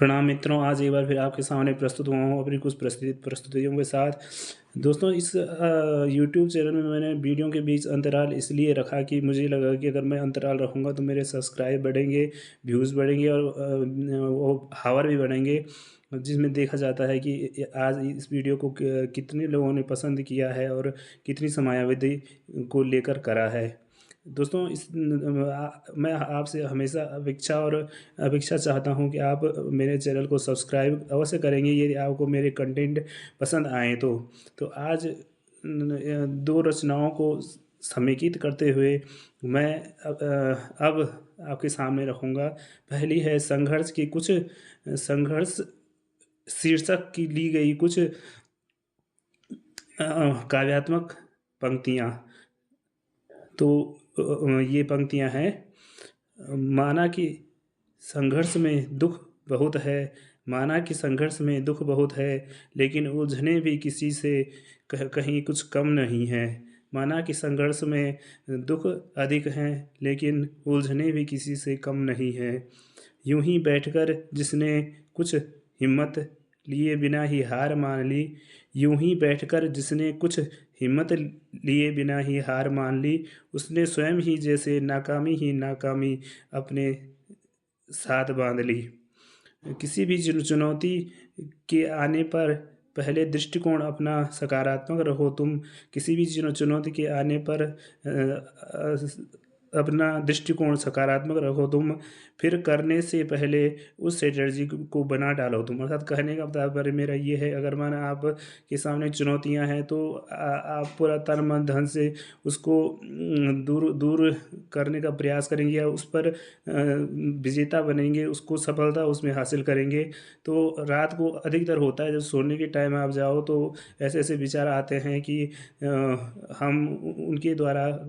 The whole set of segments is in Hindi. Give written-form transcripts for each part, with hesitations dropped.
प्रणाम मित्रों, आज एक बार फिर आपके सामने प्रस्तुत हुआ हूँ अपनी कुछ प्रस्तुतियों के साथ। दोस्तों, इस यूट्यूब चैनल में मैंने वीडियो के बीच अंतराल इसलिए रखा कि मुझे लगा कि अगर मैं अंतराल रखूँगा तो मेरे सब्सक्राइब बढ़ेंगे, व्यूज़ बढ़ेंगे और वो हावर भी बढ़ेंगे। जिसमें देखा जाता है कि आज इस वीडियो को कितने लोगों ने पसंद किया है और कितनी समयावधि को लेकर करा है। दोस्तों, मैं आपसे हमेशा अपेक्षा चाहता हूं कि आप मेरे चैनल को सब्सक्राइब अवश्य करेंगे यदि आपको मेरे कंटेंट पसंद आए तो आज दो रचनाओं को समेकित करते हुए मैं अब आपके सामने रखूँगा। पहली है संघर्ष शीर्षक की ली गई कुछ काव्यात्मक पंक्तियाँ। तो ये पंक्तियाँ हैं। माना कि संघर्ष में दुख बहुत है, माना कि संघर्ष में दुख बहुत है, लेकिन उलझने भी किसी से कहीं कुछ कम नहीं है। माना कि संघर्ष में दुख अधिक हैं, लेकिन उलझने भी किसी से कम नहीं है। यूं ही बैठकर जिसने कुछ हिम्मत लिए बिना ही हार मान ली, यूं ही बैठकर जिसने कुछ हिम्मत लिए बिना ही हार मान ली, उसने स्वयं ही जैसे नाकामी ही नाकामी अपने साथ बांध ली। किसी भी चुनौती के आने पर पहले दृष्टिकोण अपना सकारात्मक रखो तुम। किसी भी चुनौती के आने पर अपना दृष्टिकोण सकारात्मक रखो तुम, फिर करने से पहले उस स्ट्रेटजी को बना डालो तुम। अर्थात कहने का तात्पर्य मेरा ये है, अगर माना आप के सामने चुनौतियां हैं तो आप पूरा तन मन धन से उसको दूर दूर करने का प्रयास करेंगे या उस पर विजेता बनेंगे, उसको सफलता उसमें हासिल करेंगे। तो रात को अधिकतर होता है जब सोने के टाइम आप जाओ तो ऐसे ऐसे विचार आते हैं कि हम उनके द्वारा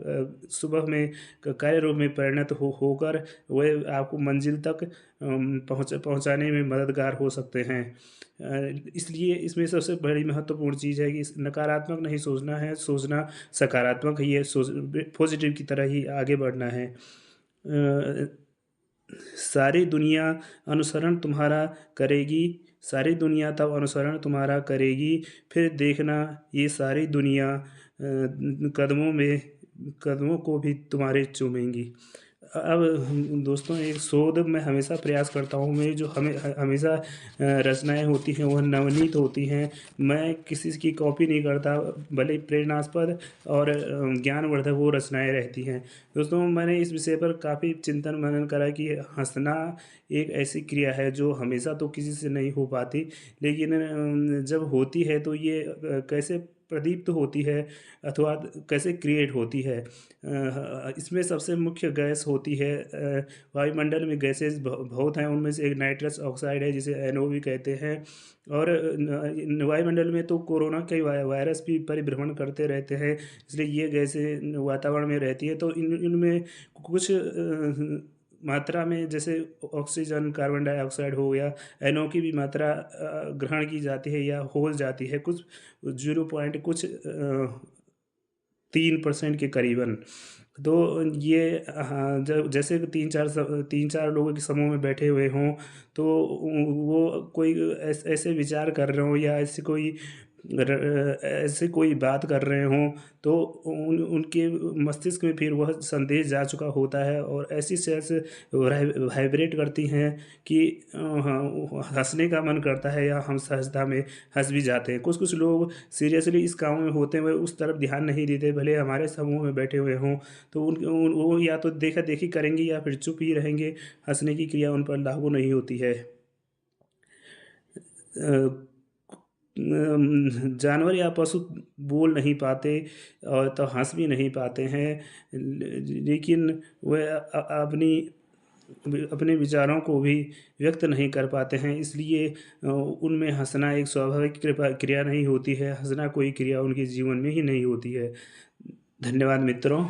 सुबह में कार्य रूप में परिणत होकर वह आपको मंजिल तक पहुंचाने में मददगार हो सकते हैं। इसलिए इसमें सबसे बड़ी महत्वपूर्ण चीज़ है कि नकारात्मक नहीं सोचना है, सोचना सकारात्मक ही है, पॉजिटिव की तरह ही आगे बढ़ना है। सारी दुनिया अनुसरण तुम्हारा करेगी, सारी दुनिया तब अनुसरण तुम्हारा करेगी, फिर देखना ये सारी दुनिया कदमों को भी तुम्हारे चूमेंगी। अब दोस्तों, एक शोध मैं हमेशा प्रयास करता हूँ, मेरी जो हमेशा रचनाएं होती हैं वह नवनीत होती हैं। मैं किसी की कॉपी नहीं करता, भले ही प्रेरणास्पद और ज्ञानवर्धक वो रचनाएं रहती हैं। दोस्तों, मैंने इस विषय पर काफ़ी चिंतन मनन करा कि हंसना एक ऐसी क्रिया है जो हमेशा तो किसी से नहीं हो पाती, लेकिन जब होती है तो ये कैसे प्रदीप्त होती है अथवा कैसे क्रिएट होती है। इसमें सबसे मुख्य गैस होती है, वायुमंडल में गैसेस बहुत हैं, उनमें से एक नाइट्रस ऑक्साइड है जिसे NO भी कहते हैं। और वायुमंडल में तो कोरोना के वायरस भी परिभ्रमण करते रहते हैं, इसलिए ये गैसें वातावरण में रहती है। तो इनमें कुछ मात्रा में जैसे ऑक्सीजन, कार्बन डाइऑक्साइड हो गया, NO की भी मात्रा ग्रहण की जाती है या हो जाती है कुछ 0.3% के करीबन। तो ये हाँ, जब जैसे तीन चार लोगों के समूह में बैठे हुए हों तो वो कोई ऐसे विचार कर रहे हों या ऐसे कोई बात कर रहे हों तो उनके मस्तिष्क में फिर वह संदेश जा चुका होता है और ऐसी सेल्स वाइब्रेट करती हैं कि हाँ, हंसने का मन करता है या हम सहजता में हंस भी जाते हैं। कुछ कुछ लोग सीरियसली इस काम में होते हुए उस तरफ ध्यान नहीं देते, भले हमारे समूह में बैठे हुए हों तो वो या तो देखा देखी करेंगे या फिर चुप ही रहेंगे, हंसने की क्रिया उन पर लागू नहीं होती है। जानवर या पशु बोल नहीं पाते और तो हंस भी नहीं पाते हैं, लेकिन वह अपने विचारों को भी व्यक्त नहीं कर पाते हैं, इसलिए उनमें हंसना एक स्वाभाविक क्रिया नहीं होती है। हंसना कोई क्रिया उनके जीवन में ही नहीं होती है। धन्यवाद मित्रों।